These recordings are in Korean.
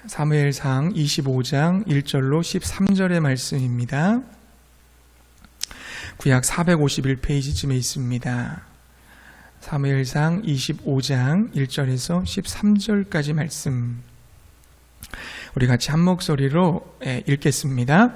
사무엘상 25장 1절로 13절의 말씀입니다. 구약 451페이지쯤에 있습니다. 사무엘상 25장 1절에서 13절까지 말씀, 우리 같이 한 목소리로 읽겠습니다.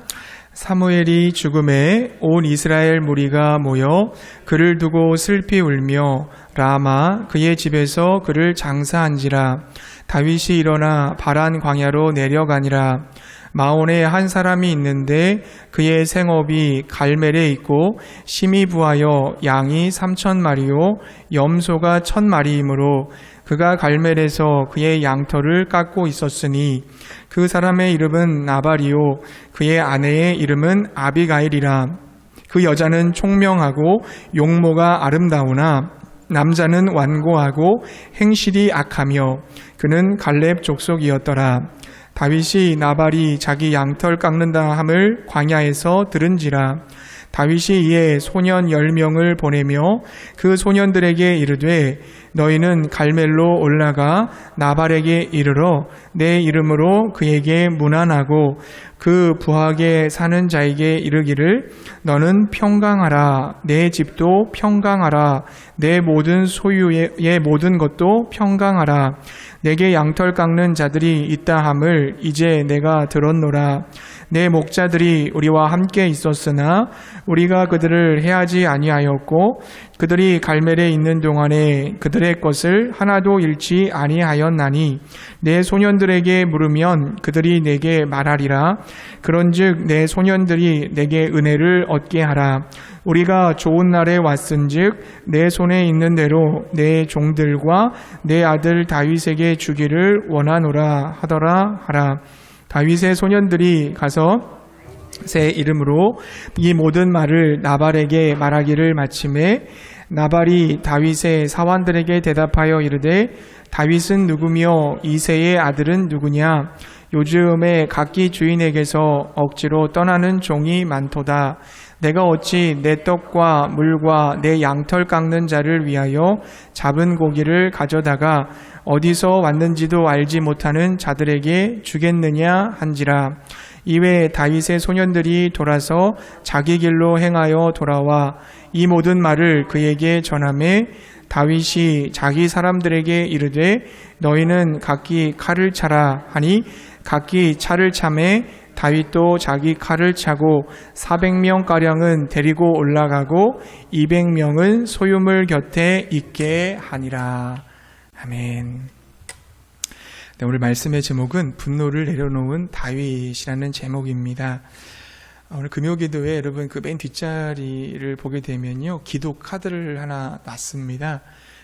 사무엘이 죽음에 온 이스라엘 무리가 모여 그를 두고 슬피 울며 라마 그의 집에서 그를 장사한지라. 다윗이 일어나 바란 광야로 내려가니라. 마온에 한 사람이 있는데 그의 생업이 갈멜에 있고 심히 부하여 양이 3,000마리요 염소가 1,000마리이므로 그가 갈멜에서 그의 양털을 깎고 있었으니 그 사람의 이름은 나발이요 그의 아내의 이름은 아비가일이라. 그 여자는 총명하고 용모가 아름다우나 남자는 완고하고 행실이 악하며 그는 갈렙 족속이었더라. 다윗이 나발이 자기 양털 깎는다 함을 광야에서 들은지라. 다윗이 이에 소년 10명을 보내며 그 소년들에게 이르되 너희는 갈멜로 올라가 나발에게 이르러 내 이름으로 그에게 문안하고 그 부하게 사는 자에게 이르기를 너는 평강하라. 내 집도 평강하라. 내 모든 소유의 모든 것도 평강하라. 내게 양털 깎는 자들이 있다 함을 이제 내가 들었노라. 내 목자들이 우리와 함께 있었으나 우리가 그들을 해하지 아니하였고 그들이 갈멜에 있는 동안에 그들의 것을 하나도 잃지 아니하였나니 내 소년들에게 물으면 그들이 내게 말하리라. 그런즉 내 소년들이 내게 은혜를 얻게 하라. 우리가 좋은 날에 왔은즉 내 손에 있는 대로 내 종들과 내 아들 다윗에게 주기를 원하노라 하더라 하라. 다윗의 소년들이 가서 새 이름으로 이 모든 말을 나발에게 말하기를 마침에 나발이 다윗의 사환들에게 대답하여 이르되 다윗은 누구며 이새의 아들은 누구냐? 요즘에 각기 주인에게서 억지로 떠나는 종이 많도다. 내가 어찌 내 떡과 물과 내 양털 깎는 자를 위하여 잡은 고기를 가져다가 어디서 왔는지도 알지 못하는 자들에게 주겠느냐 한지라. 이외에 다윗의 소년들이 돌아서 자기 길로 행하여 돌아와 이 모든 말을 그에게 전하매 다윗이 자기 사람들에게 이르되 너희는 각기 칼을 차라 하니 각기 차를 차매 다윗도 자기 칼을 차고 400명가량은 데리고 올라가고 200명은 소유물 곁에 있게 하니라. 아멘. 네, 오늘 말씀의 제목은 분노를 내려놓은 다윗이라는 제목입니다. 오늘 금요기도에 여러분 그 맨 뒷자리를 보게 되면요, 기도 카드를 하나 놨습니다.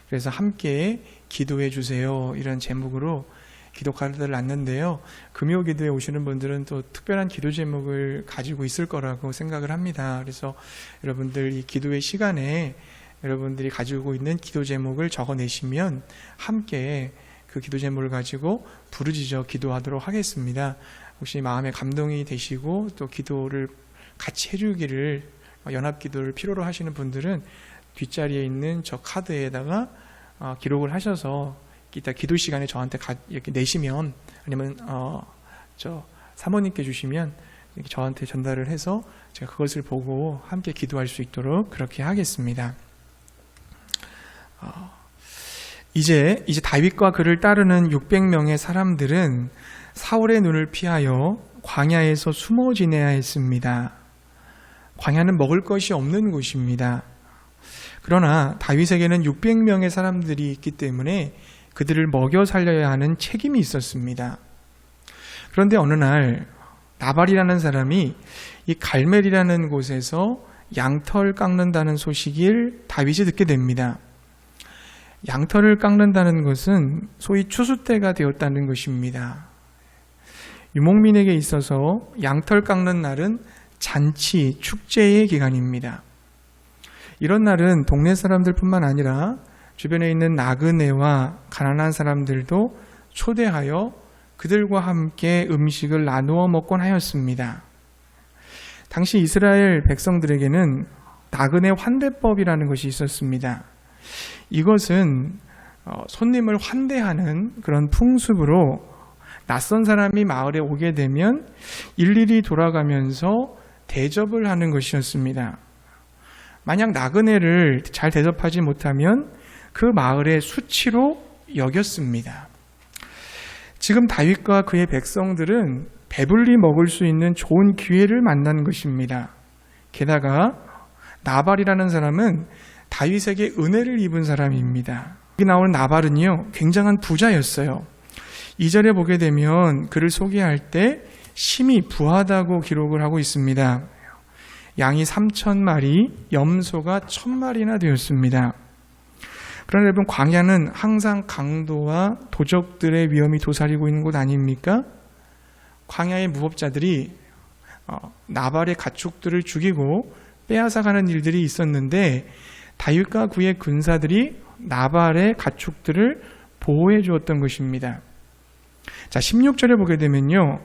그래서 함께 기도해 주세요 이런 제목으로 기도 카드를 놨는데요, 금요기도에 오시는 분들은 또 특별한 기도 제목을 가지고 있을 거라고 생각을 합니다. 그래서 여러분들 이 기도의 시간에 여러분들이 가지고 있는 기도 제목을 적어내시면 함께 그 기도 제목을 가지고 부르짖어 기도하도록 하겠습니다. 혹시 마음에 감동이 되시고 또 기도를 같이 해주기를, 연합기도를 필요로 하시는 분들은 뒷자리에 있는 저 카드에다가 기록을 하셔서 이따 기도 시간에 저한테 이렇게 내시면, 아니면 저 사모님께 주시면 이렇게 저한테 전달을 해서 제가 그것을 보고 함께 기도할 수 있도록 그렇게 하겠습니다. 이제 다윗과 그를 따르는 600명의 사람들은 사울의 눈을 피하여 광야에서 숨어 지내야 했습니다. 광야는 먹을 것이 없는 곳입니다. 그러나 다윗에게는 600명의 사람들이 있기 때문에 그들을 먹여 살려야 하는 책임이 있었습니다. 그런데 어느 날 나발이라는 사람이 이 갈멜이라는 곳에서 양털 깎는다는 소식을 다윗이 듣게 됩니다. 양털을 깎는다는 것은 소위 추수 때가 되었다는 것입니다. 유목민에게 있어서 양털 깎는 날은 잔치, 축제의 기간입니다. 이런 날은 동네 사람들뿐만 아니라 주변에 있는 나그네와 가난한 사람들도 초대하여 그들과 함께 음식을 나누어 먹곤 하였습니다. 당시 이스라엘 백성들에게는 나그네 환대법이라는 것이 있었습니다. 이것은 손님을 환대하는 그런 풍습으로 낯선 사람이 마을에 오게 되면 일일이 돌아가면서 대접을 하는 것이었습니다. 만약 나그네를 잘 대접하지 못하면 그 마을의 수치로 여겼습니다. 지금 다윗과 그의 백성들은 배불리 먹을 수 있는 좋은 기회를 만난 것입니다. 게다가 나발이라는 사람은 다윗에게 은혜를 입은 사람입니다. 여기 나오는 나발은요, 굉장한 부자였어요. 2절에 보게 되면 그를 소개할 때 심히 부하다고 기록을 하고 있습니다. 양이 3,000마리, 염소가 1,000마리나 되었습니다. 그러나 여러분, 광야는 항상 강도와 도적들의 위험이 도사리고 있는 곳 아닙니까? 광야의 무법자들이 나발의 가축들을 죽이고 빼앗아가는 일들이 있었는데 다윗과 그의 군사들이 나발의 가축들을 보호해 주었던 것입니다. 자, 16절에 보게 되면요,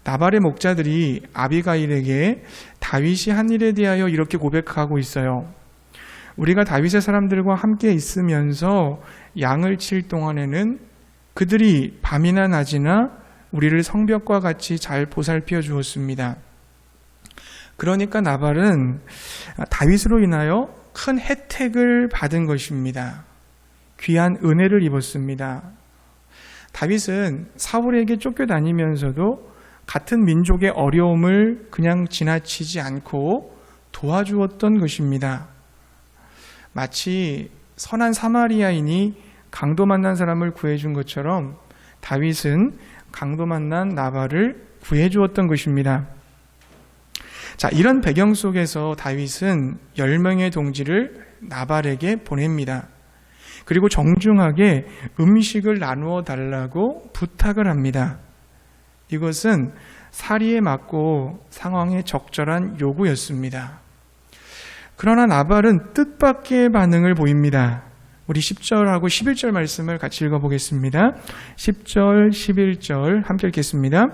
나발의 목자들이 아비가일에게 다윗이 한 일에 대하여 이렇게 고백하고 있어요. 우리가 다윗의 사람들과 함께 있으면서 양을 칠 동안에는 그들이 밤이나 낮이나 우리를 성벽과 같이 잘 보살펴 주었습니다. 그러니까 나발은 다윗으로 인하여 큰 혜택을 받은 것입니다. 귀한 은혜를 입었습니다. 다윗은 사울에게 쫓겨다니면서도 같은 민족의 어려움을 그냥 지나치지 않고 도와주었던 것입니다. 마치 선한 사마리아인이 강도 만난 사람을 구해준 것처럼 다윗은 강도 만난 나발을 구해주었던 것입니다. 자, 이런 배경 속에서 다윗은 10명의 동지를 나발에게 보냅니다. 그리고 정중하게 음식을 나누어 달라고 부탁을 합니다. 이것은 사리에 맞고 상황에 적절한 요구였습니다. 그러나 나발은 뜻밖의 반응을 보입니다. 우리 10절하고 11절 말씀을 같이 읽어보겠습니다. 10절, 11절 함께 읽겠습니다.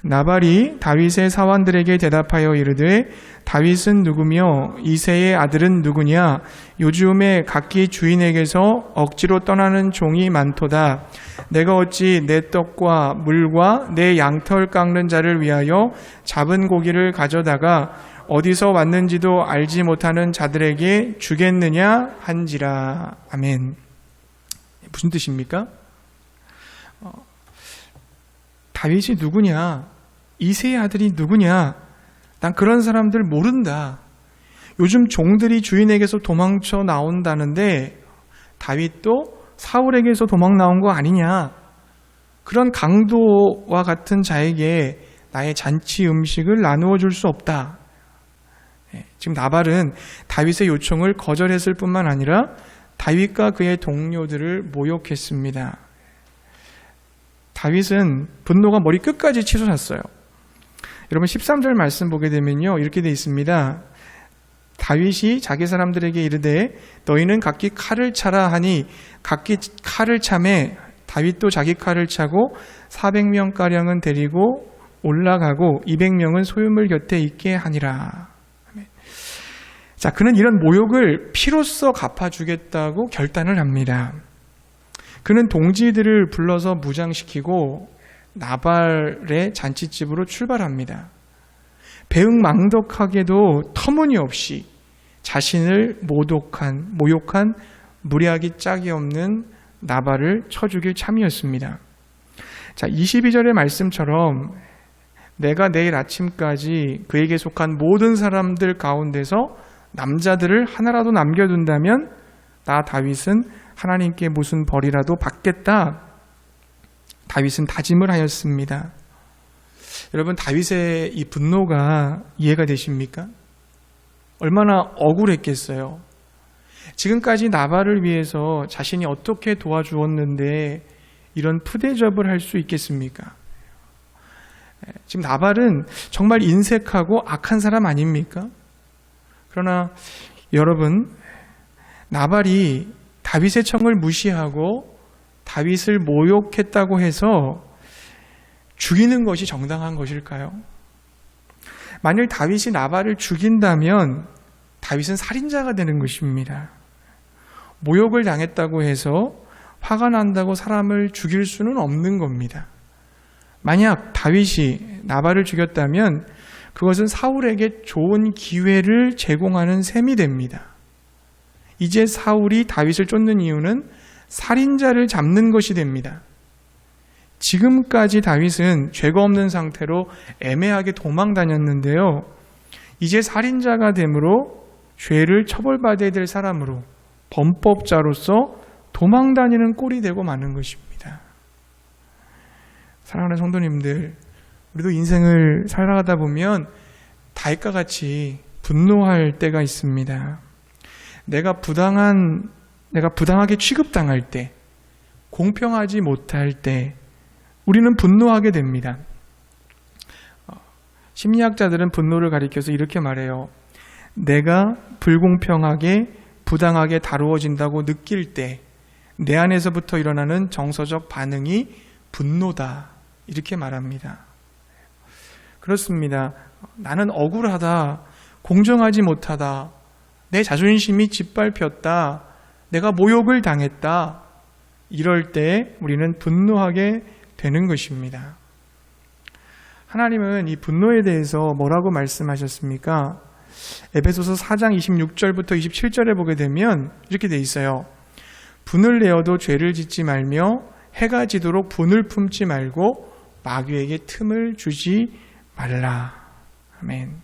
나발이 다윗의 사원들에게 대답하여 이르되 다윗은 누구며 이새의 아들은 누구냐? 요즘에 각기 주인에게서 억지로 떠나는 종이 많도다. 내가 어찌 내 떡과 물과 내 양털 깎는 자를 위하여 잡은 고기를 가져다가 어디서 왔는지도 알지 못하는 자들에게 주겠느냐 한지라. 아멘. 무슨 뜻입니까? 다윗이 누구냐? 이새의 아들이 누구냐? 난 그런 사람들 모른다. 요즘 종들이 주인에게서 도망쳐 나온다는데 다윗도 사울에게서 도망 나온 거 아니냐? 그런 강도와 같은 자에게 나의 잔치 음식을 나누어 줄 수 없다. 지금 나발은 다윗의 요청을 거절했을 뿐만 아니라 다윗과 그의 동료들을 모욕했습니다. 다윗은 분노가 머리 끝까지 치솟았어요. 여러분 13절 말씀 보게 되면요, 이렇게 되어 있습니다. 다윗이 자기 사람들에게 이르되 너희는 각기 칼을 차라 하니 각기 칼을 차매 다윗도 자기 칼을 차고 400명가량은 데리고 올라가고 200명은 소유물 곁에 있게 하니라. 자, 그는 이런 모욕을 피로써 갚아주겠다고 결단을 합니다. 그는 동지들을 불러서 무장시키고 나발의 잔치집으로 출발합니다. 배은망덕하게도 터무니없이 자신을 모욕한 무리하기 짝이 없는 나발을 쳐 죽일 참이었습니다. 자, 22절의 말씀처럼 내가 내일 아침까지 그에게 속한 모든 사람들 가운데서 남자들을 하나라도 남겨둔다면 나 다윗은 하나님께 무슨 벌이라도 받겠다. 다윗은 다짐을 하였습니다. 여러분, 다윗의 이 분노가 이해가 되십니까? 얼마나 억울했겠어요. 지금까지 나발을 위해서 자신이 어떻게 도와주었는데 이런 푸대접을 할 수 있겠습니까? 지금 나발은 정말 인색하고 악한 사람 아닙니까? 그러나 여러분, 나발이 다윗의 청을 무시하고 다윗을 모욕했다고 해서 죽이는 것이 정당한 것일까요? 만일 다윗이 나발을 죽인다면 다윗은 살인자가 되는 것입니다. 모욕을 당했다고 해서 화가 난다고 사람을 죽일 수는 없는 겁니다. 만약 다윗이 나발을 죽였다면 그것은 사울에게 좋은 기회를 제공하는 셈이 됩니다. 이제 사울이 다윗을 쫓는 이유는 살인자를 잡는 것이 됩니다. 지금까지 다윗은 죄가 없는 상태로 애매하게 도망 다녔는데요. 이제 살인자가 됨으로 죄를 처벌받아야 될 사람으로 범법자로서 도망 다니는 꼴이 되고 마는 것입니다. 사랑하는 성도님들, 우리도 인생을 살아가다 보면 다윗과 같이 분노할 때가 있습니다. 내가 부당하게 취급당할 때, 공평하지 못할 때 우리는 분노하게 됩니다. 심리학자들은 분노를 가리켜서 이렇게 말해요. 내가 불공평하게 부당하게 다루어진다고 느낄 때 내 안에서부터 일어나는 정서적 반응이 분노다, 이렇게 말합니다. 그렇습니다. 나는 억울하다, 공정하지 못하다, 내 자존심이 짓밟혔다, 내가 모욕을 당했다, 이럴 때 우리는 분노하게 되는 것입니다. 하나님은 이 분노에 대해서 뭐라고 말씀하셨습니까? 에베소서 4장 26절부터 27절에 보게 되면 이렇게 돼 있어요. 분을 내어도 죄를 짓지 말며 해가 지도록 분을 품지 말고 마귀에게 틈을 주지 말라. 아멘.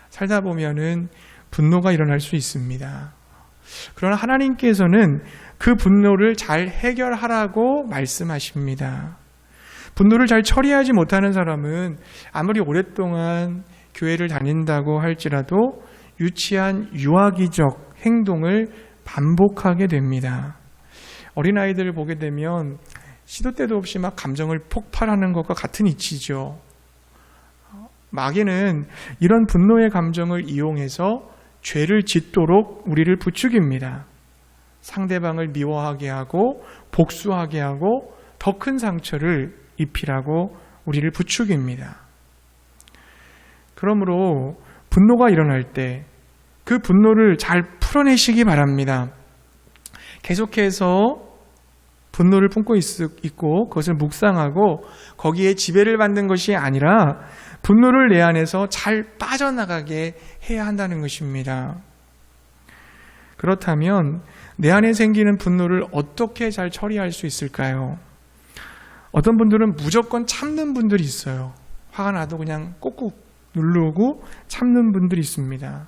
살다 보면은 분노가 일어날 수 있습니다. 그러나 하나님께서는 그 분노를 잘 해결하라고 말씀하십니다. 분노를 잘 처리하지 못하는 사람은 아무리 오랫동안 교회를 다닌다고 할지라도 유치한 유아기적 행동을 반복하게 됩니다. 어린아이들을 보게 되면 시도 때도 없이 막 감정을 폭발하는 것과 같은 이치죠. 마귀는 이런 분노의 감정을 이용해서 죄를 짓도록 우리를 부추깁니다. 상대방을 미워하게 하고 복수하게 하고 더 큰 상처를 입히라고 우리를 부추깁니다. 그러므로 분노가 일어날 때 그 분노를 잘 풀어내시기 바랍니다. 계속해서 분노를 품고 있고 그것을 묵상하고 거기에 지배를 받는 것이 아니라 분노를 내 안에서 잘 빠져나가게 해야 한다는 것입니다. 그렇다면 내 안에 생기는 분노를 어떻게 잘 처리할 수 있을까요? 어떤 분들은 무조건 참는 분들이 있어요. 화가 나도 그냥 꾹꾹 누르고 참는 분들이 있습니다.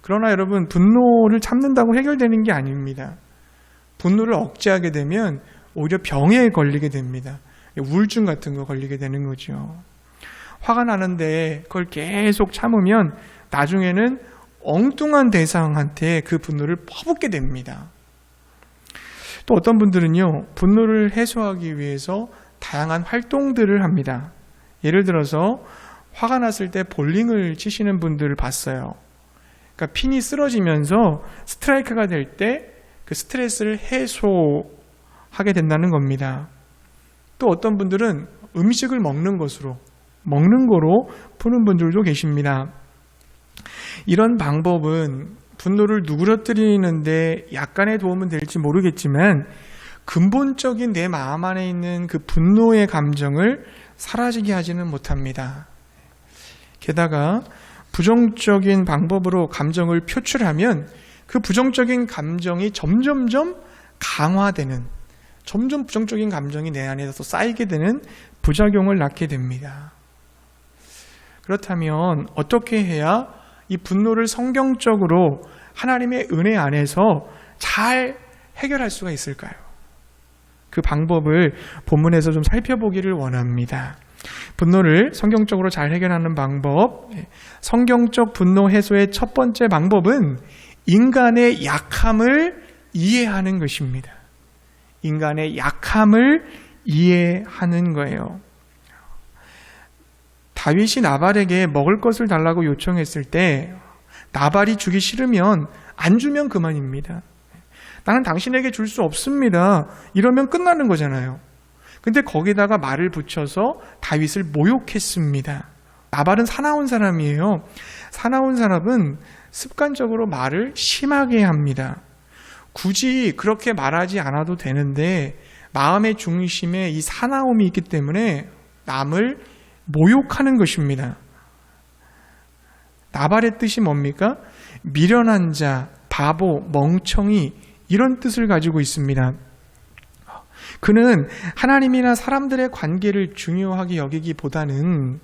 그러나 여러분, 분노를 참는다고 해결되는 게 아닙니다. 분노를 억제하게 되면 오히려 병에 걸리게 됩니다. 우울증 같은 거 걸리게 되는 거죠. 화가 나는데 그걸 계속 참으면 나중에는 엉뚱한 대상한테 그 분노를 퍼붓게 됩니다. 또 어떤 분들은요, 분노를 해소하기 위해서 다양한 활동들을 합니다. 예를 들어서 화가 났을 때 볼링을 치시는 분들을 봤어요. 그러니까 핀이 쓰러지면서 스트라이크가 될 때 그 스트레스를 해소하게 된다는 겁니다. 또 어떤 분들은 음식을 먹는 거로 푸는 분들도 계십니다. 이런 방법은 분노를 누그러뜨리는데 약간의 도움은 될지 모르겠지만 근본적인 내 마음 안에 있는 그 분노의 감정을 사라지게 하지는 못합니다. 게다가 부정적인 방법으로 감정을 표출하면 그 부정적인 감정이 점점점 강화되는, 점점 부정적인 감정이 내 안에서 쌓이게 되는 부작용을 낳게 됩니다. 그렇다면 어떻게 해야 이 분노를 성경적으로 하나님의 은혜 안에서 잘 해결할 수가 있을까요? 그 방법을 본문에서 좀 살펴보기를 원합니다. 분노를 성경적으로 잘 해결하는 방법, 성경적 분노 해소의 첫 번째 방법은 인간의 약함을 이해하는 것입니다. 인간의 약함을 이해하는 거예요. 다윗이 나발에게 먹을 것을 달라고 요청했을 때 나발이 주기 싫으면 안 주면 그만입니다. 나는 당신에게 줄 수 없습니다. 이러면 끝나는 거잖아요. 근데 거기다가 말을 붙여서 다윗을 모욕했습니다. 나발은 사나운 사람이에요. 사나운 사람은 습관적으로 말을 심하게 합니다. 굳이 그렇게 말하지 않아도 되는데 마음의 중심에 이 사나움이 있기 때문에 남을 모욕하는 것입니다. 나발의 뜻이 뭡니까? 미련한 자, 바보, 멍청이 이런 뜻을 가지고 있습니다. 그는 하나님이나 사람들의 관계를 중요하게 여기기보다는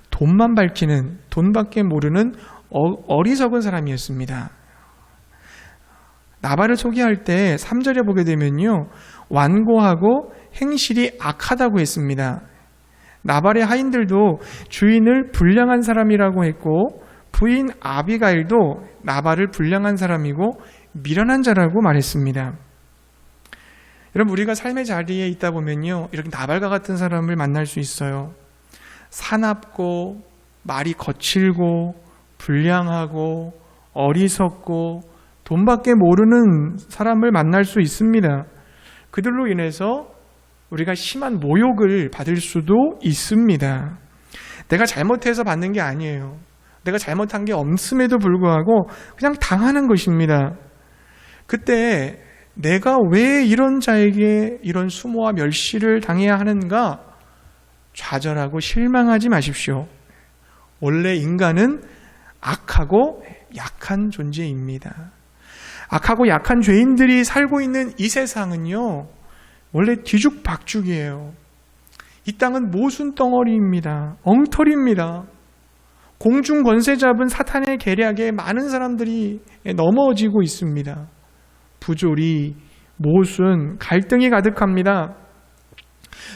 돈만 밝히는, 돈밖에 모르는 어리석은 사람이었습니다. 나발을 소개할 때 3절에 보게 되면요, 완고하고 행실이 악하다고 했습니다. 나발의 하인들도 주인을 불량한 사람이라고 했고, 부인 아비가일도 나발을 불량한 사람이고 미련한 자라고 말했습니다. 여러분, 우리가 삶의 자리에 있다 보면요, 이렇게 나발과 같은 사람을 만날 수 있어요. 사납고 말이 거칠고 불량하고 어리석고 돈밖에 모르는 사람을 만날 수 있습니다. 그들로 인해서 우리가 심한 모욕을 받을 수도 있습니다. 내가 잘못해서 받는 게 아니에요. 내가 잘못한 게 없음에도 불구하고 그냥 당하는 것입니다. 그때 내가 왜 이런 자에게 이런 수모와 멸시를 당해야 하는가? 좌절하고 실망하지 마십시오. 원래 인간은 악하고 약한 존재입니다. 악하고 약한 죄인들이 살고 있는 이 세상은요, 원래 뒤죽박죽이에요. 이 땅은 모순 덩어리입니다. 엉터리입니다. 공중 권세 잡은 사탄의 계략에 많은 사람들이 넘어지고 있습니다. 부조리, 모순, 갈등이 가득합니다.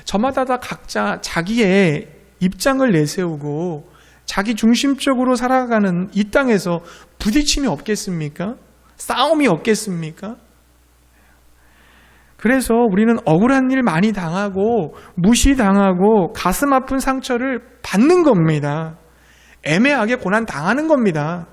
저마다 다 각자 자기의 입장을 내세우고 자기 중심적으로 살아가는 이 땅에서 부딪힘이 없겠습니까? 싸움이 없겠습니까? 그래서 우리는 억울한 일 많이 당하고 무시당하고 가슴 아픈 상처를 받는 겁니다. 애매하게 고난 당하는 겁니다.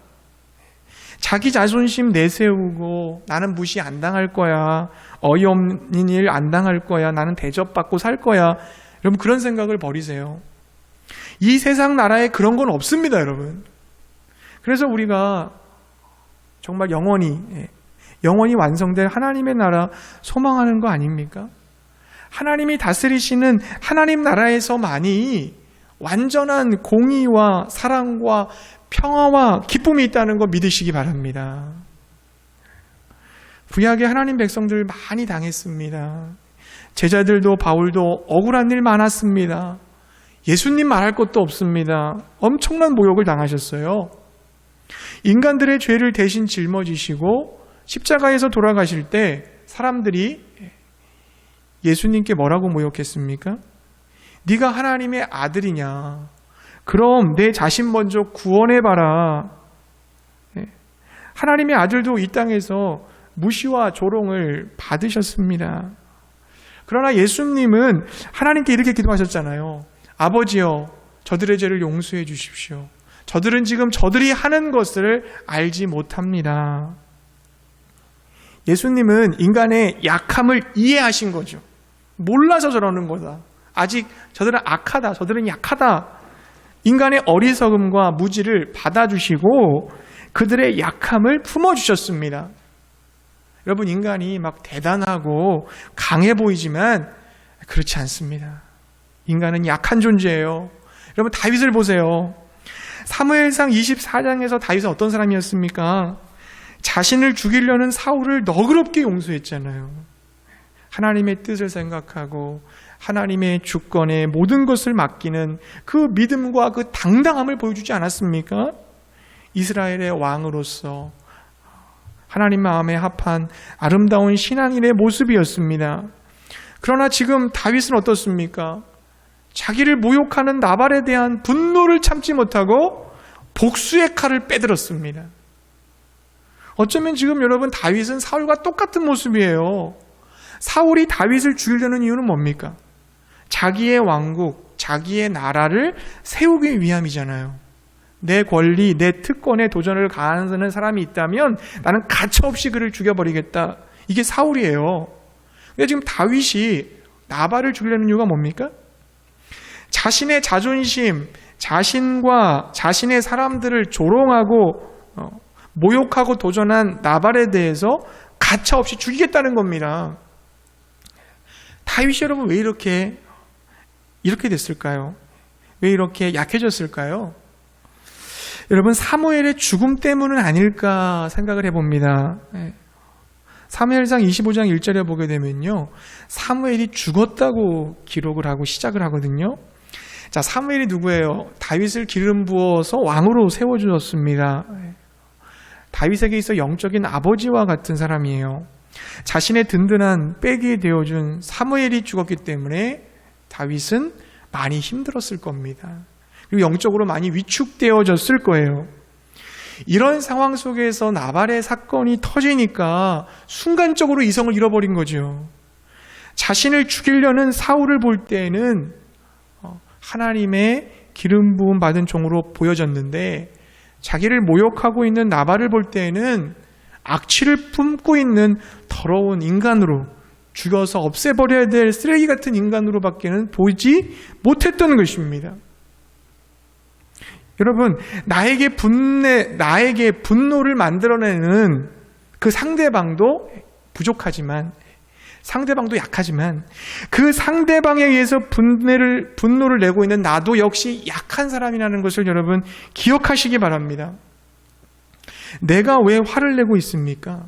자기 자존심 내세우고 나는 무시 안 당할 거야, 어이없는 일 안 당할 거야, 나는 대접받고 살 거야, 여러분 그런 생각을 버리세요. 이 세상 나라에 그런 건 없습니다, 여러분. 그래서 우리가 정말 영원히 완성될 하나님의 나라 소망하는 거 아닙니까? 하나님이 다스리시는 하나님 나라에서만이 완전한 공의와 사랑과 평화와 기쁨이 있다는 거 믿으시기 바랍니다. 구약의 하나님 백성들 많이 당했습니다. 제자들도 바울도 억울한 일 많았습니다. 예수님 말할 것도 없습니다. 엄청난 모욕을 당하셨어요. 인간들의 죄를 대신 짊어지시고 십자가에서 돌아가실 때 사람들이 예수님께 뭐라고 모욕했습니까? 네가 하나님의 아들이냐? 그럼 내 자신 먼저 구원해봐라. 하나님의 아들도 이 땅에서 무시와 조롱을 받으셨습니다. 그러나 예수님은 하나님께 이렇게 기도하셨잖아요. 아버지여, 저들의 죄를 용서해 주십시오. 저들은 지금 저들이 하는 것을 알지 못합니다. 예수님은 인간의 약함을 이해하신 거죠. 몰라서 저러는 거다. 아직 저들은 악하다, 저들은 약하다. 인간의 어리석음과 무지를 받아주시고 그들의 약함을 품어주셨습니다. 여러분, 인간이 막 대단하고 강해 보이지만 그렇지 않습니다. 인간은 약한 존재예요. 여러분, 다윗을 보세요. 사무엘상 24장에서 다윗은 어떤 사람이었습니까? 자신을 죽이려는 사울을 너그럽게 용서했잖아요. 하나님의 뜻을 생각하고 하나님의 주권에 모든 것을 맡기는 그 믿음과 그 당당함을 보여주지 않았습니까? 이스라엘의 왕으로서 하나님 마음에 합한 아름다운 신앙인의 모습이었습니다. 그러나 지금 다윗은 어떻습니까? 자기를 모욕하는 나발에 대한 분노를 참지 못하고 복수의 칼을 빼들었습니다. 어쩌면 지금 여러분, 다윗은 사울과 똑같은 모습이에요. 사울이 다윗을 죽이려는 이유는 뭡니까? 자기의 왕국, 자기의 나라를 세우기 위함이잖아요. 내 권리, 내 특권에 도전을 가하는 사람이 있다면 나는 가차없이 그를 죽여버리겠다. 이게 사울이에요. 근데 지금 다윗이 나발을 죽이려는 이유가 뭡니까? 자신의 자존심, 자신과 자신의 사람들을 조롱하고 모욕하고 도전한 나발에 대해서 가차없이 죽이겠다는 겁니다. 다윗이 여러분 왜 이렇게 됐을까요? 왜 이렇게 약해졌을까요? 여러분 사무엘의 죽음 때문은 아닐까 생각을 해봅니다. 사무엘상 25장 1절에 보게 되면요, 사무엘이 죽었다고 기록을 하고 시작을 하거든요. 자, 사무엘이 누구예요? 다윗을 기름 부어서 왕으로 세워주었습니다. 다윗에게 있어 영적인 아버지와 같은 사람이에요. 자신의 든든한 백이 되어준 사무엘이 죽었기 때문에 다윗은 많이 힘들었을 겁니다. 그리고 영적으로 많이 위축되어졌을 거예요. 이런 상황 속에서 나발의 사건이 터지니까 순간적으로 이성을 잃어버린 거죠. 자신을 죽이려는 사울을 볼 때는 하나님의 기름 부음 받은 종으로 보여졌는데, 자기를 모욕하고 있는 나발을 볼 때는 악취를 품고 있는 더러운 인간으로, 죽여서 없애버려야 될 쓰레기 같은 인간으로밖에는 보이지 못했던 것입니다. 여러분, 나에게 분노를 만들어내는 그 상대방도 부족하지만, 상대방도 약하지만, 그 상대방에 의해서 분노를 내고 있는 나도 역시 약한 사람이라는 것을 여러분 기억하시기 바랍니다. 내가 왜 화를 내고 있습니까?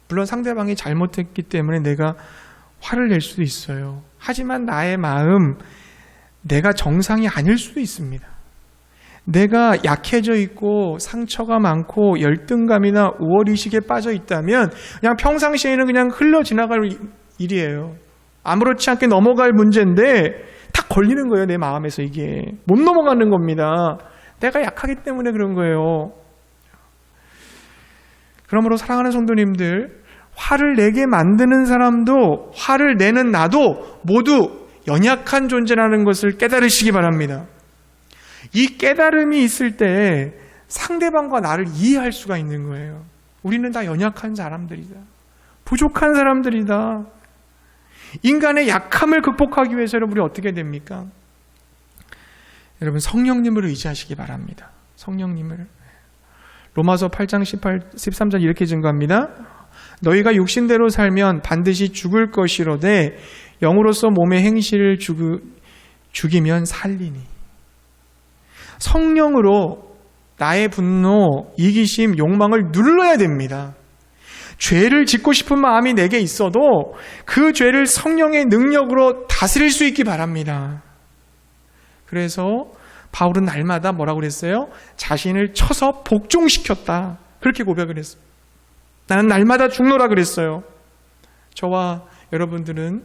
물론 상대방이 잘못했기 때문에 내가 화를 낼 수도 있어요. 하지만 나의 마음, 내가 정상이 아닐 수도 있습니다. 내가 약해져 있고 상처가 많고 열등감이나 우월의식에 빠져 있다면 그냥 평상시에는 그냥 흘러 지나갈 일이에요. 아무렇지 않게 넘어갈 문제인데 탁 걸리는 거예요. 내 마음에서 이게 못 넘어가는 겁니다. 내가 약하기 때문에 그런 거예요. 그러므로 사랑하는 성도님들, 화를 내게 만드는 사람도 화를 내는 나도 모두 연약한 존재라는 것을 깨달으시기 바랍니다. 이 깨달음이 있을 때 상대방과 나를 이해할 수가 있는 거예요. 우리는 다 연약한 사람들이다. 부족한 사람들이다. 인간의 약함을 극복하기 위해서 여러분 우리 어떻게 됩니까? 여러분 성령님을 의지하시기 바랍니다. 성령님을. 로마서 8장 13절 이렇게 증거합니다. 너희가 육신대로 살면 반드시 죽을 것이로되 영으로서 몸의 행실을 죽이면 살리니. 성령으로 나의 분노, 이기심, 욕망을 눌러야 됩니다. 죄를 짓고 싶은 마음이 내게 있어도 그 죄를 성령의 능력으로 다스릴 수 있기 바랍니다. 그래서 바울은 날마다 뭐라고 그랬어요? 자신을 쳐서 복종시켰다. 그렇게 고백을 했어요. 나는 날마다 죽노라 그랬어요. 저와 여러분들은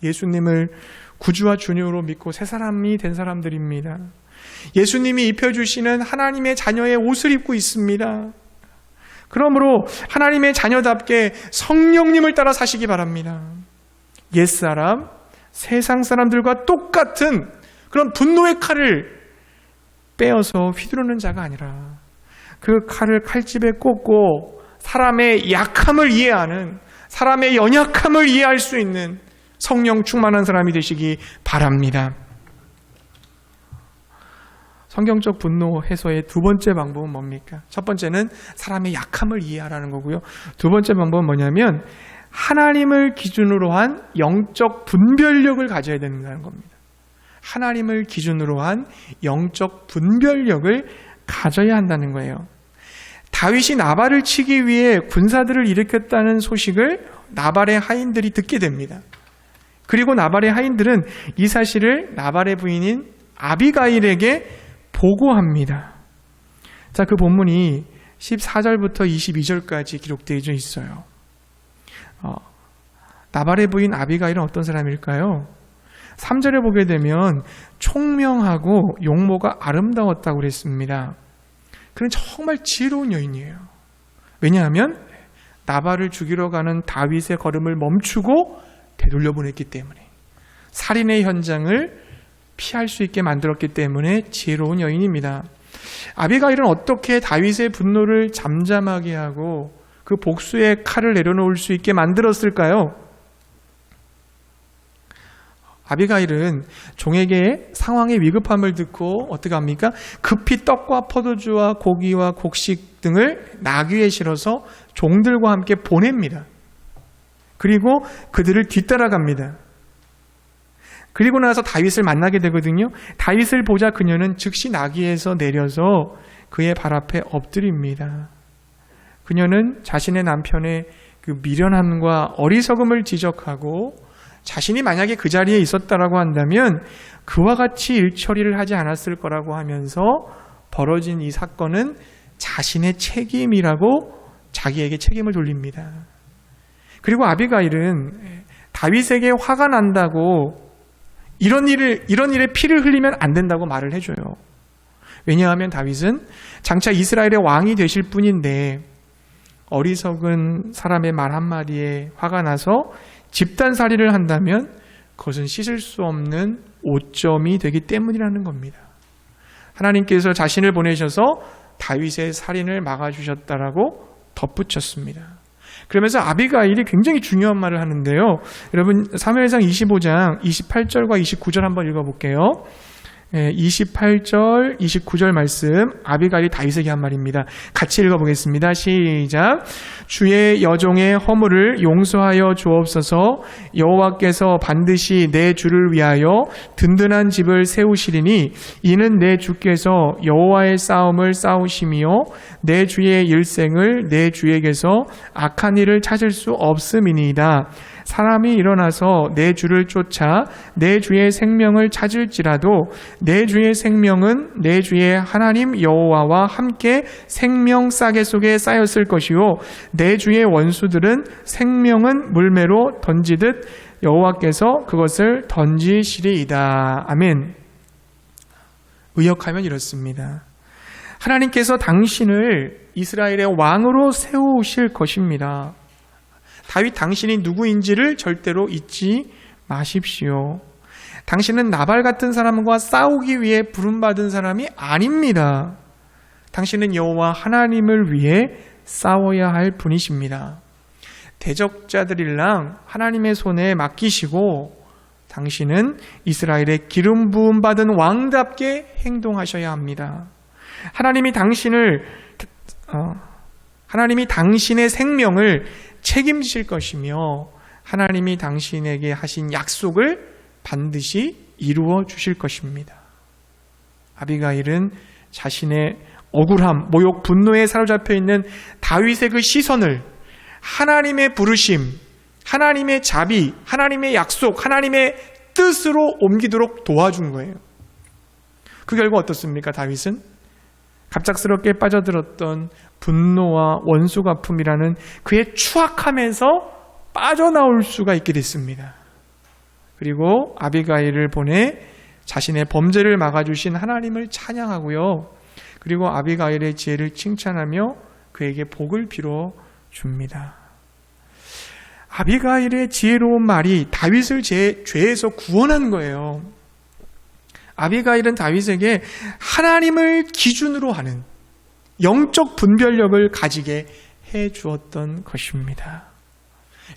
예수님을 구주와 주님으로 믿고 새 사람이 된 사람들입니다. 예수님이 입혀주시는 하나님의 자녀의 옷을 입고 있습니다. 그러므로 하나님의 자녀답게 성령님을 따라 사시기 바랍니다. 옛사람, 세상 사람들과 똑같은 그런 분노의 칼을 빼어서 휘두르는 자가 아니라 그 칼을 칼집에 꽂고 사람의 약함을 이해하는, 사람의 연약함을 이해할 수 있는 성령 충만한 사람이 되시기 바랍니다. 성경적 분노 해소의 두 번째 방법은 뭡니까? 첫 번째는 사람의 약함을 이해하라는 거고요. 두 번째 방법은 뭐냐면 하나님을 기준으로 한 영적 분별력을 가져야 된다는 겁니다. 하나님을 기준으로 한 영적 분별력을 가져야 한다는 거예요. 다윗이 나발을 치기 위해 군사들을 일으켰다는 소식을 나발의 하인들이 듣게 됩니다. 그리고 나발의 하인들은 이 사실을 나발의 부인인 아비가일에게 보고합니다. 자, 그 본문이 14절부터 22절까지 기록되어 있어요. 나발의 부인 아비가일은 어떤 사람일까요? 3절에 보게 되면 총명하고 용모가 아름다웠다고 그랬습니다. 그는 정말 지혜로운 여인이에요. 왜냐하면 나발을 죽이러 가는 다윗의 걸음을 멈추고 되돌려 보냈기 때문에, 살인의 현장을 피할 수 있게 만들었기 때문에 지혜로운 여인입니다. 아비가일은 어떻게 다윗의 분노를 잠잠하게 하고 그 복수의 칼을 내려놓을 수 있게 만들었을까요? 아비가일은 종에게 상황의 위급함을 듣고 어떻게 합니까? 급히 떡과 포도주와 고기와 곡식 등을 나귀에 실어서 종들과 함께 보냅니다. 그리고 그들을 뒤따라갑니다. 그리고 나서 다윗을 만나게 되거든요. 다윗을 보자 그녀는 즉시 나귀에서 내려서 그의 발 앞에 엎드립니다. 그녀는 자신의 남편의 그 미련함과 어리석음을 지적하고 자신이 만약에 그 자리에 있었다라고 한다면 그와 같이 일처리를 하지 않았을 거라고 하면서 벌어진 이 사건은 자신의 책임이라고 자기에게 책임을 돌립니다. 그리고 아비가일은 다윗에게 화가 난다고 이런 일에 피를 흘리면 안 된다고 말을 해줘요. 왜냐하면 다윗은 장차 이스라엘의 왕이 되실 분인데 어리석은 사람의 말 한마디에 화가 나서 집단살인을 한다면 그것은 씻을 수 없는 오점이 되기 때문이라는 겁니다. 하나님께서 자신을 보내셔서 다윗의 살인을 막아주셨다라고 덧붙였습니다. 그러면서 아비가일이 굉장히 중요한 말을 하는데요. 여러분 사무엘상 25장 28절과 29절 한번 읽어볼게요. 28절, 29절 말씀 아비가일이 다윗에게 한 말입니다. 같이 읽어보겠습니다. 시작. 주의 여종의 허물을 용서하여 주옵소서. 여호와께서 반드시 내 주를 위하여 든든한 집을 세우시리니 이는 내 주께서 여호와의 싸움을 싸우심이요 내 주의 일생을 내 주에게서 악한 일을 찾을 수 없음이니이다. 사람이 일어나서 내 주를 쫓아 내 주의 생명을 찾을지라도 내 주의 생명은 내 주의 하나님 여호와와 함께 생명 싸개 속에 쌓였을 것이요 내 주의 원수들은 생명은 물매로 던지듯 여호와께서 그것을 던지시리이다. 아멘. 의역하면 이렇습니다. 하나님께서 당신을 이스라엘의 왕으로 세우실 것입니다. 다윗 당신이 누구인지를 절대로 잊지 마십시오. 당신은 나발 같은 사람과 싸우기 위해 부름받은 사람이 아닙니다. 당신은 여호와 하나님을 위해 싸워야 할 분이십니다. 대적자들이랑 하나님의 손에 맡기시고 당신은 이스라엘의 기름 부음 받은 왕답게 행동하셔야 합니다. 하나님이 당신의 생명을 책임지실 것이며 하나님이 당신에게 하신 약속을 반드시 이루어 주실 것입니다. 아비가일은 자신의 억울함, 모욕, 분노에 사로잡혀 있는 다윗의 그 시선을 하나님의 부르심, 하나님의 자비, 하나님의 약속, 하나님의 뜻으로 옮기도록 도와준 거예요. 그 결과 어떻습니까? 다윗은 갑작스럽게 빠져들었던 분노와 원수갚음이라는 그의 추악함에서 빠져나올 수가 있게 됐습니다. 그리고 아비가일을 보내 자신의 범죄를 막아주신 하나님을 찬양하고요. 그리고 아비가일의 지혜를 칭찬하며 그에게 복을 빌어 줍니다. 아비가일의 지혜로운 말이 다윗을 죄에서 구원한 거예요. 아비가일은 다윗에게 하나님을 기준으로 하는 영적 분별력을 가지게 해 주었던 것입니다.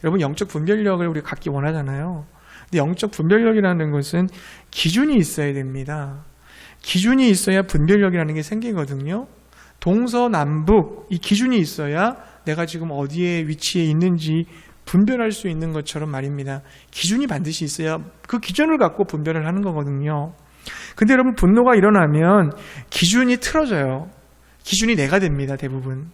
여러분, 영적 분별력을 우리가 갖기 원하잖아요. 근데 영적 분별력이라는 것은 기준이 있어야 됩니다. 기준이 있어야 분별력이라는 게 생기거든요. 동서남북 이 기준이 있어야 내가 지금 어디에 위치해 있는지 분별할 수 있는 것처럼 말입니다. 기준이 반드시 있어야 그 기준을 갖고 분별을 하는 거거든요. 근데 여러분, 분노가 일어나면 기준이 틀어져요. 기준이 내가 됩니다. 대부분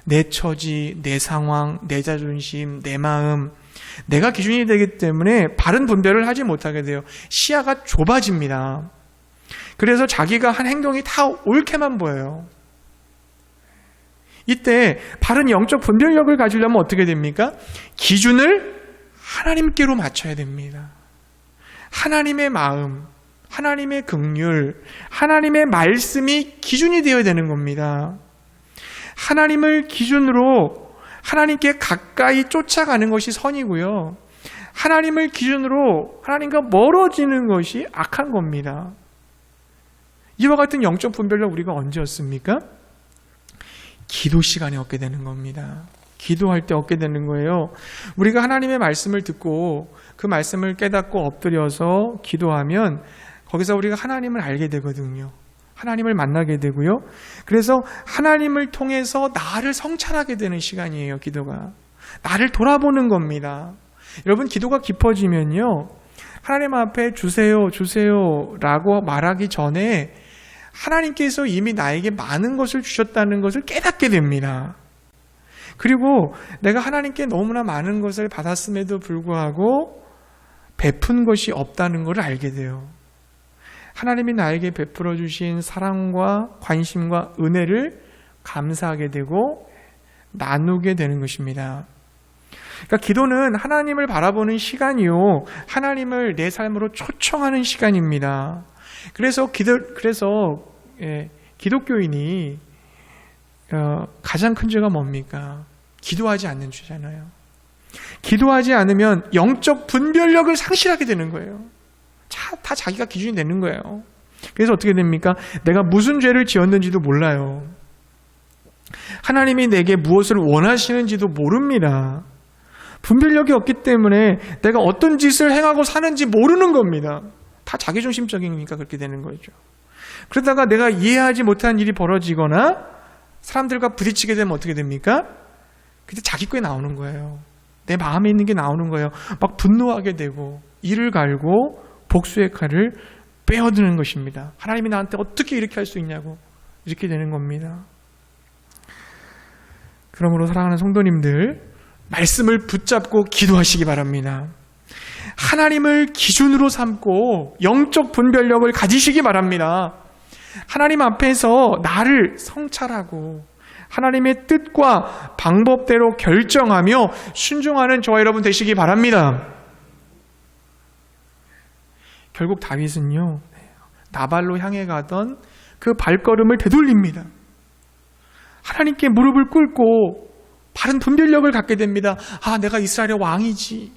내 처지, 내 상황, 내 자존심, 내 마음, 내가 기준이 되기 때문에 바른 분별을 하지 못하게 돼요. 시야가 좁아집니다. 그래서 자기가 한 행동이 다 옳게만 보여요. 이때 바른 영적 분별력을 가지려면 어떻게 됩니까? 기준을 하나님께로 맞춰야 됩니다. 하나님의 마음, 하나님의 긍휼, 하나님의 말씀이 기준이 되어야 되는 겁니다. 하나님을 기준으로 하나님께 가까이 쫓아가는 것이 선이고요. 하나님을 기준으로 하나님과 멀어지는 것이 악한 겁니다. 이와 같은 영적 분별력 우리가 언제 얻습니까? 기도 시간에 얻게 되는 겁니다. 기도할 때 얻게 되는 거예요. 우리가 하나님의 말씀을 듣고 그 말씀을 깨닫고 엎드려서 기도하면 거기서 우리가 하나님을 알게 되거든요. 하나님을 만나게 되고요. 그래서 하나님을 통해서 나를 성찰하게 되는 시간이에요. 기도가 나를 돌아보는 겁니다. 여러분, 기도가 깊어지면요, 하나님 앞에 주세요, 주세요 라고 말하기 전에 하나님께서 이미 나에게 많은 것을 주셨다는 것을 깨닫게 됩니다. 그리고 내가 하나님께 너무나 많은 것을 받았음에도 불구하고 베푼 것이 없다는 것을 알게 돼요. 하나님이 나에게 베풀어 주신 사랑과 관심과 은혜를 감사하게 되고 나누게 되는 것입니다. 그러니까 기도는 하나님을 바라보는 시간이요, 하나님을 내 삶으로 초청하는 시간입니다. 그래서 기독교인이 가장 큰 죄가 뭡니까? 기도하지 않는 죄잖아요. 기도하지 않으면 영적 분별력을 상실하게 되는 거예요. 다 자기가 기준이 되는 거예요. 그래서 어떻게 됩니까? 내가 무슨 죄를 지었는지도 몰라요. 하나님이 내게 무엇을 원하시는지도 모릅니다. 분별력이 없기 때문에 내가 어떤 짓을 행하고 사는지 모르는 겁니다. 다 자기중심적이니까 그렇게 되는 거죠. 그러다가 내가 이해하지 못한 일이 벌어지거나 사람들과 부딪히게 되면 어떻게 됩니까? 그때 자기 꾀 나오는 거예요. 내 마음에 있는 게 나오는 거예요. 막 분노하게 되고 이를 갈고 복수의 칼을 빼어드는 것입니다. 하나님이 나한테 어떻게 이렇게 할 수 있냐고 이렇게 되는 겁니다. 그러므로 사랑하는 성도님들, 말씀을 붙잡고 기도하시기 바랍니다. 하나님을 기준으로 삼고 영적 분별력을 가지시기 바랍니다. 하나님 앞에서 나를 성찰하고 하나님의 뜻과 방법대로 결정하며 순종하는 저와 여러분 되시기 바랍니다. 결국 다윗은요, 나발로 향해 가던 그 발걸음을 되돌립니다. 하나님께 무릎을 꿇고 바른 분별력을 갖게 됩니다. 내가 이스라엘의 왕이지.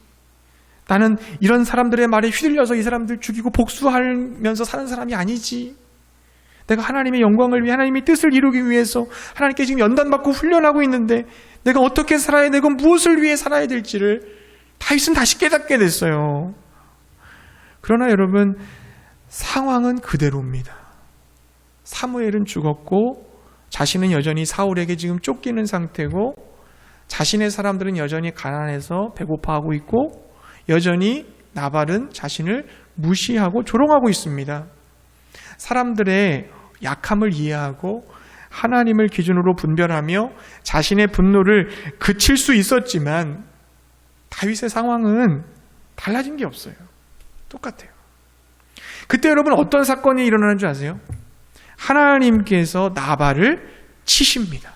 나는 이런 사람들의 말에 휘둘려서 이 사람들 죽이고 복수하면서 사는 사람이 아니지. 내가 하나님의 영광을 위해 하나님의 뜻을 이루기 위해서 하나님께 지금 연단받고 훈련하고 있는데 내가 어떻게 살아야 되고 무엇을 위해 살아야 될지를 다윗은 다시 깨닫게 됐어요. 그러나 여러분, 상황은 그대로입니다. 사무엘은 죽었고 자신은 여전히 사울에게 지금 쫓기는 상태고 자신의 사람들은 여전히 가난해서 배고파하고 있고 여전히 나발은 자신을 무시하고 조롱하고 있습니다. 사람들의 약함을 이해하고 하나님을 기준으로 분별하며 자신의 분노를 그칠 수 있었지만 다윗의 상황은 달라진 게 없어요. 똑같아요. 그때 여러분 어떤 사건이 일어나는 줄 아세요? 하나님께서 나발을 치십니다.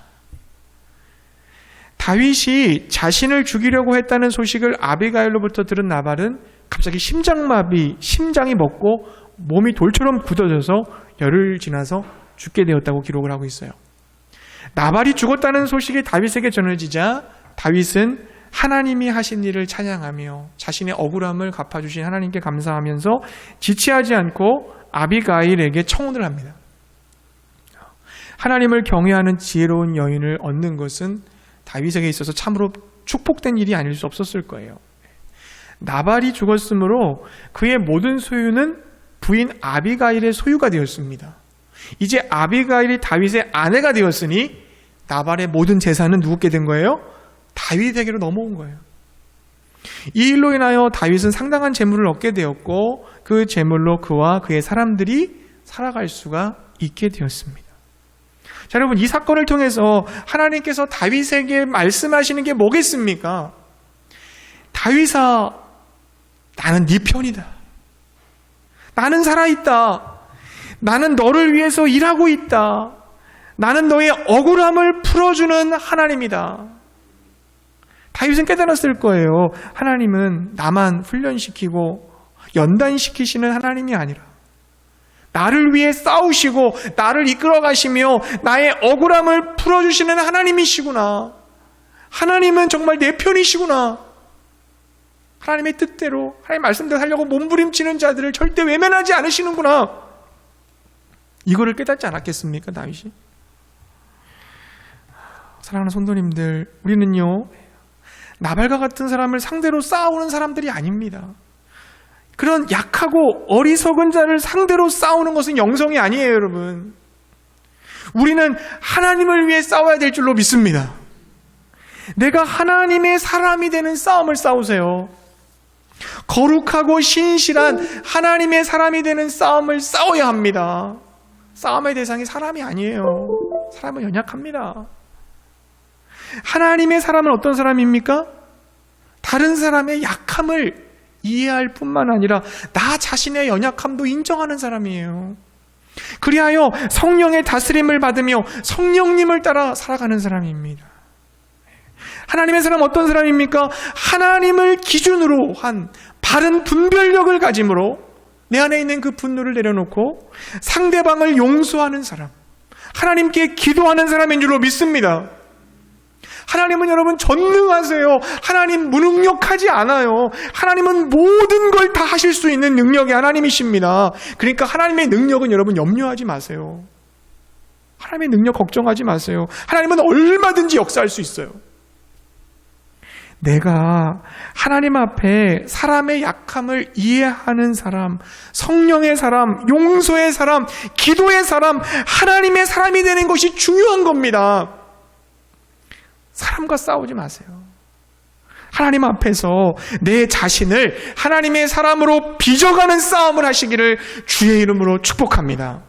다윗이 자신을 죽이려고 했다는 소식을 아비가일로부터 들은 나발은 갑자기 심장이 먹고 몸이 돌처럼 굳어져서 열흘 지나서 죽게 되었다고 기록을 하고 있어요. 나발이 죽었다는 소식이 다윗에게 전해지자 다윗은 하나님이 하신 일을 찬양하며 자신의 억울함을 갚아주신 하나님께 감사하면서 지체하지 않고 아비가일에게 청혼을 합니다. 하나님을 경외하는 지혜로운 여인을 얻는 것은 다윗에게 있어서 참으로 축복된 일이 아닐 수 없었을 거예요. 나발이 죽었으므로 그의 모든 소유는 부인 아비가일의 소유가 되었습니다. 이제 아비가일이 다윗의 아내가 되었으니 나발의 모든 재산은 누구께 된 거예요? 다윗에게로 넘어온 거예요. 이 일로 인하여 다윗은 상당한 재물을 얻게 되었고 그 재물로 그와 그의 사람들이 살아갈 수가 있게 되었습니다. 자, 여러분, 이 사건을 통해서 하나님께서 다윗에게 말씀하시는 게 뭐겠습니까? 다윗아, 나는 네 편이다. 나는 살아있다. 나는 너를 위해서 일하고 있다. 나는 너의 억울함을 풀어주는 하나님이다. 다윗은 깨달았을 거예요. 하나님은 나만 훈련시키고 연단시키시는 하나님이 아니라 나를 위해 싸우시고 나를 이끌어 가시며 나의 억울함을 풀어주시는 하나님이시구나. 하나님은 정말 내 편이시구나. 하나님의 뜻대로, 하나님의 말씀대로 하려고 몸부림치는 자들을 절대 외면하지 않으시는구나. 이거를 깨닫지 않았겠습니까, 다윗이? 사랑하는 성도님들, 우리는요, 나발과 같은 사람을 상대로 싸우는 사람들이 아닙니다. 그런 약하고 어리석은 자를 상대로 싸우는 것은 영성이 아니에요, 여러분. 우리는 하나님을 위해 싸워야 될 줄로 믿습니다. 내가 하나님의 사람이 되는 싸움을 싸우세요. 거룩하고 신실한 하나님의 사람이 되는 싸움을 싸워야 합니다. 싸움의 대상이 사람이 아니에요. 사람은 연약합니다. 하나님의 사람은 어떤 사람입니까? 다른 사람의 약함을 이해할 뿐만 아니라 나 자신의 연약함도 인정하는 사람이에요. 그리하여 성령의 다스림을 받으며 성령님을 따라 살아가는 사람입니다. 하나님의 사람은 어떤 사람입니까? 하나님을 기준으로 한 바른 분별력을 가짐으로 내 안에 있는 그 분노를 내려놓고 상대방을 용서하는 사람, 하나님께 기도하는 사람인 줄로 믿습니다. 하나님은 여러분 전능하세요. 하나님 무능력하지 않아요. 하나님은 모든 걸 다 하실 수 있는 능력의 하나님이십니다. 그러니까 하나님의 능력은 여러분 염려하지 마세요. 하나님의 능력 걱정하지 마세요. 하나님은 얼마든지 역사할 수 있어요. 내가 하나님 앞에 사람의 약함을 이해하는 사람, 성령의 사람, 용서의 사람, 기도의 사람, 하나님의 사람이 되는 것이 중요한 겁니다. 사람과 싸우지 마세요. 하나님 앞에서 내 자신을 하나님의 사람으로 빚어가는 싸움을 하시기를 주의 이름으로 축복합니다.